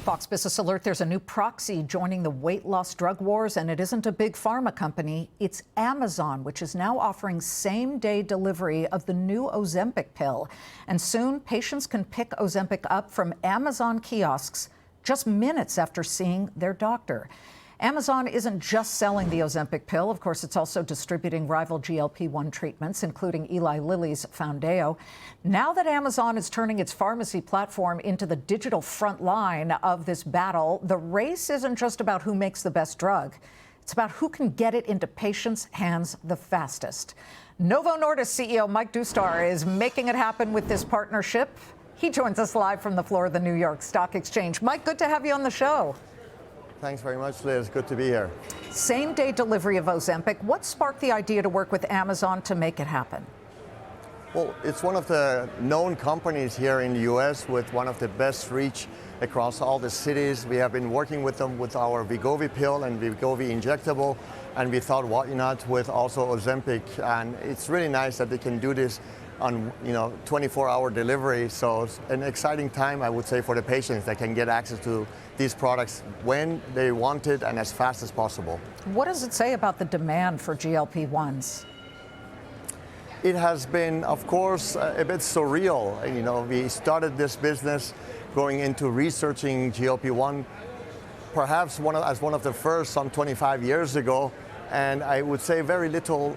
Fox Business Alert, there's a new proxy joining the weight loss drug wars, and it isn't a big pharma company. It's Amazon, which is now offering same-day delivery of the new Ozempic pill. And soon, patients can pick Ozempic up from Amazon kiosks just minutes after seeing their doctor. Amazon isn't just selling the Ozempic pill. Of course, it's also distributing rival GLP-1 treatments, including Eli Lilly's Foundayo. Now that Amazon is turning its pharmacy platform into the digital front line of this battle, the race isn't just about who makes the best drug. It's about who can get it into patients' hands the fastest. Novo Nordisk CEO Mike Doustar is making it happen with this partnership. He joins us live from the floor of the New York Stock Exchange. Mike, good to have you on the show. Thanks very much, Liz. Good to be here. Same-day delivery of Ozempic. What sparked the idea to work with Amazon to make it happen? Well, it's one of the known companies here in the U.S. with one of the best reach across all the cities. We have been working with them with our Wegovy pill and Wegovy injectable, and we thought, why not with also Ozempic? And it's really nice that they can do this on 24-hour delivery. So it's an exciting time, I would say, for the patients that can get access to these products when they want it and as fast as possible. What does it say about the demand for GLP-1s? It has been, of course, a bit surreal. We started this business going into researching GLP-1 perhaps as one of the first some 25 years ago, and I would say very little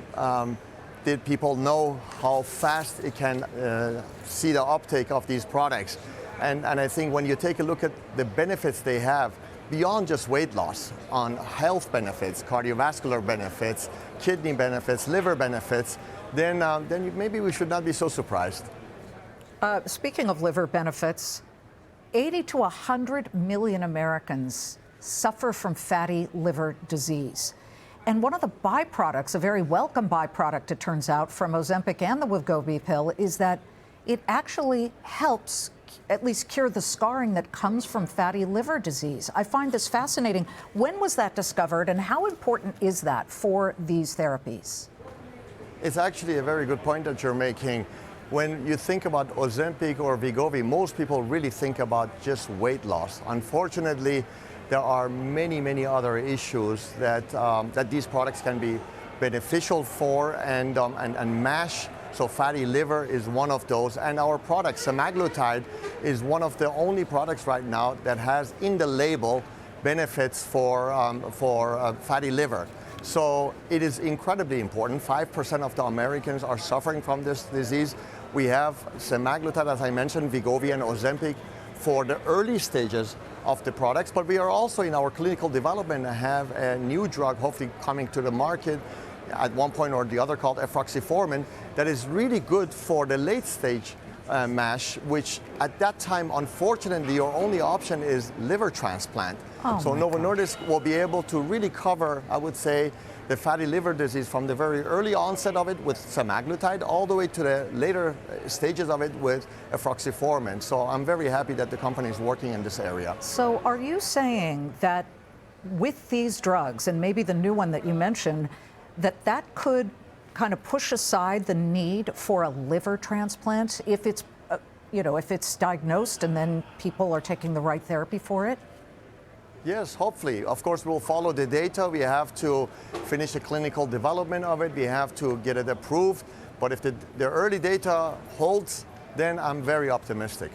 did people know how fast it can see the uptake of these products. And I think when you take a look at the benefits they have, beyond just weight loss, on health benefits, cardiovascular benefits, kidney benefits, liver benefits, then maybe we should not be so surprised. Speaking of liver benefits, 80 to 100 million Americans suffer from fatty liver disease. And one of the byproducts, a very welcome byproduct, it turns out, from Ozempic and the Wegovy pill is that it actually helps at least cure the scarring that comes from fatty liver disease. I find this fascinating. When was that discovered, and how important is that for these therapies? It's actually a very good point that you're making. When you think about Ozempic or Wegovy, most people really think about just weight loss. Unfortunately, there are many, many other issues that these products can be beneficial for, and MASH, so fatty liver, is one of those. And our product, semaglutide, is one of the only products right now that has in the label benefits for fatty liver. So it is incredibly important. 5% of the Americans are suffering from this disease. We have semaglutide, as I mentioned, Wegovy and Ozempic for the early stages of the products, but we are also in our clinical development have a new drug hopefully coming to the market at one point or the other called efruxifermin that is really good for the late stage MASH, which at that time, unfortunately, your only option is liver transplant. So Novo Nordisk will be able to really cover, I would say, the fatty liver disease from the very early onset of it with semaglutide all the way to the later stages of it with efruxifermin. So I'm very happy that the company is working in this area. So are you saying that with these drugs, and maybe the new one that you mentioned, that could kind of push aside the need for a liver transplant if it's, if it's diagnosed and then people are taking the right therapy for it? Yes, hopefully. Of course, we'll follow the data. We have to finish the clinical development of it. We have to get it approved. But if the early data holds, then I'm very optimistic.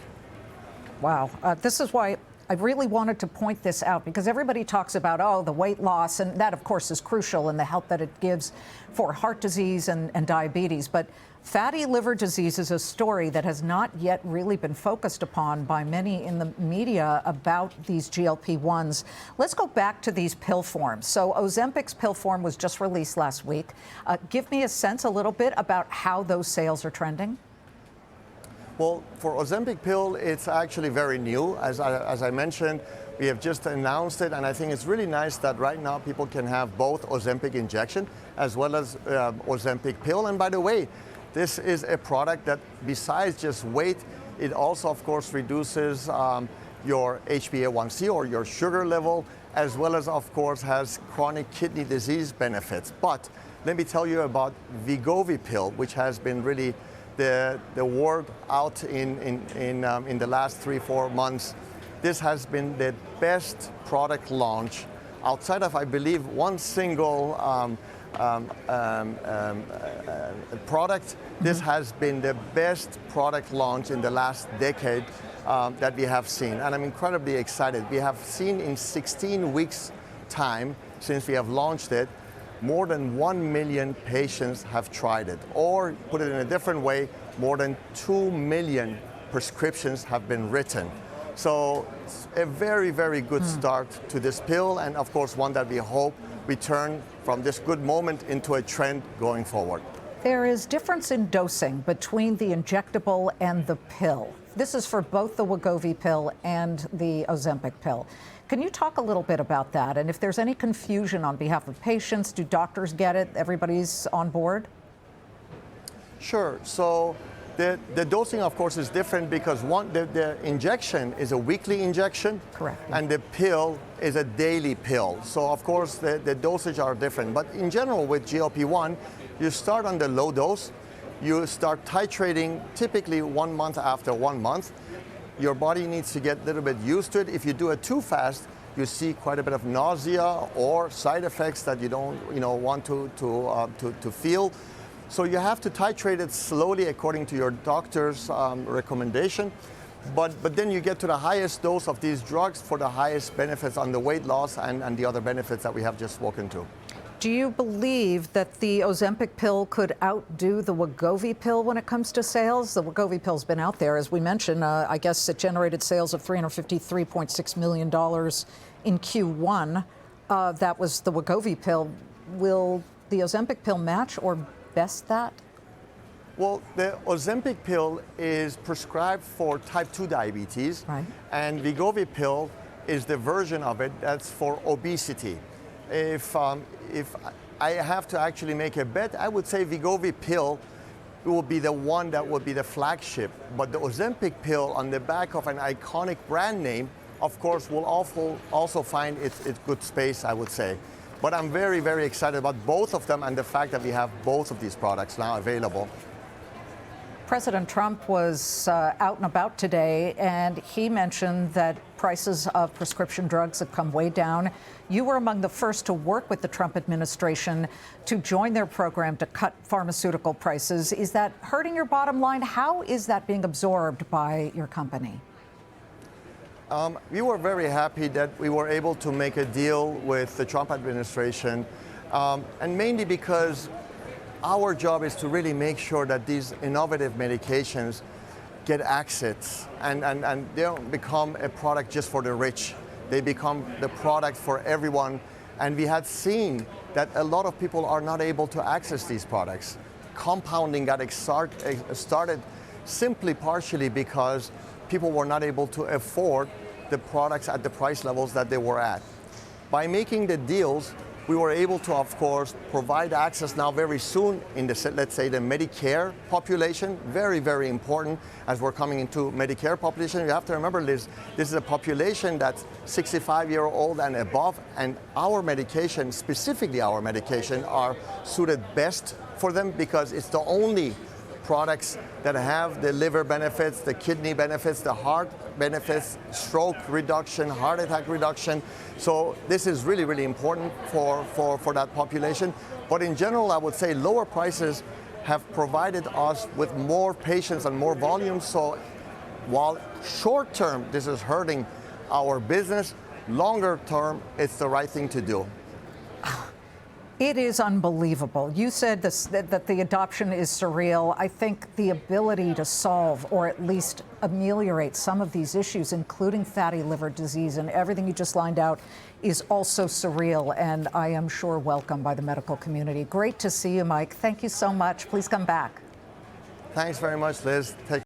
Wow. This is why I really wanted to point this out, because everybody talks about, the weight loss, and that, of course, is crucial in the help that it gives for heart disease and diabetes. But fatty liver disease is a story that has not yet really been focused upon by many in the media about these GLP-1s. Let's go back to these pill forms. So Ozempic's pill form was just released last week. Give me a sense a little bit about how those sales are trending. Well, for Ozempic pill, it's actually very new. As I mentioned, we have just announced it, and I think it's really nice that right now people can have both Ozempic injection as well as Ozempic pill. And by the way, this is a product that besides just weight, it also, of course, reduces your HbA1c or your sugar level, as well as, of course, has chronic kidney disease benefits. But let me tell you about Wegovy pill, which has been really the word out in the last 3-4 months. this has been the best product launch outside of, I believe, one single product. This has been the best product launch in the last decade that we have seen, and I'm incredibly excited. We have seen in 16 weeks time since we have launched it, more than 1 million patients have tried it, or put it in a different way, more than 2 million prescriptions have been written. So it's a very, very good start to this pill, and of course one that we hope we turn from this good moment into a trend going forward. There is difference in dosing between the injectable and the pill. This is for both the Wegovy pill and the Ozempic pill. Can you talk a little bit about that? And if there's any confusion on behalf of patients, do doctors get it? Everybody's on board? Sure. So the dosing, of course, is different because the injection is a weekly injection. Correct. And the pill is a daily pill. So, of course, the dosage are different. But in general, with GLP-1, you start on the low dose. You start titrating typically 1 month after 1 month. Your body needs to get a little bit used to it. If you do it too fast, you see quite a bit of nausea or side effects that you don't want to feel. So you have to titrate it slowly according to your doctor's recommendation. But then you get to the highest dose of these drugs for the highest benefits on the weight loss and the other benefits that we have just spoken to. Do you believe that the Ozempic pill could outdo the Wegovy pill when it comes to sales? The Wegovy pill's been out there, as we mentioned. I guess it generated sales of $353.6 million in Q1. That was the Wegovy pill. Will the Ozempic pill match or best that? Well, the Ozempic pill is prescribed for type 2 diabetes, right, and Wegovy pill is the version of it that's for obesity. If I have to actually make a bet, I would say Wegovy pill will be the one that will be the flagship. But the Ozempic pill on the back of an iconic brand name, of course, will also find its good space, I would say. But I'm very, very excited about both of them and the fact that we have both of these products now available. President Trump was out and about today, and he mentioned that prices of prescription drugs have come way down. You were among the first to work with the Trump administration to join their program to cut pharmaceutical prices. Is that hurting your bottom line? How is that being absorbed by your company? We were very happy that we were able to make a deal with the Trump administration, and mainly because our job is to really make sure that these innovative medications get access and they don't become a product just for the rich. They become the product for everyone. And we had seen that a lot of people are not able to access these products. Compounding got started simply partially because people were not able to afford the products at the price levels that they were at. By making the deals, we were able to, of course, provide access now very soon in the, let's say, the Medicare population. Very, very important as we're coming into Medicare population. You have to remember, Liz, this is a population that's 65-year-old and above, and our medication, specifically our medication, are suited best for them because it's the only products that have the liver benefits, the kidney benefits, the heart benefits, stroke reduction, heart attack reduction. So this is really, really important for that population. But in general, I would say lower prices have provided us with more patients and more volume. So while short term, this is hurting our business, longer term, it's the right thing to do. It is unbelievable. You said that the adoption is surreal. I think the ability to solve or at least ameliorate some of these issues, including fatty liver disease and everything you just lined out, is also surreal, and I am sure welcome by the medical community. Great to see you, Mike. Thank you so much. Please come back. Thanks very much, Liz. Take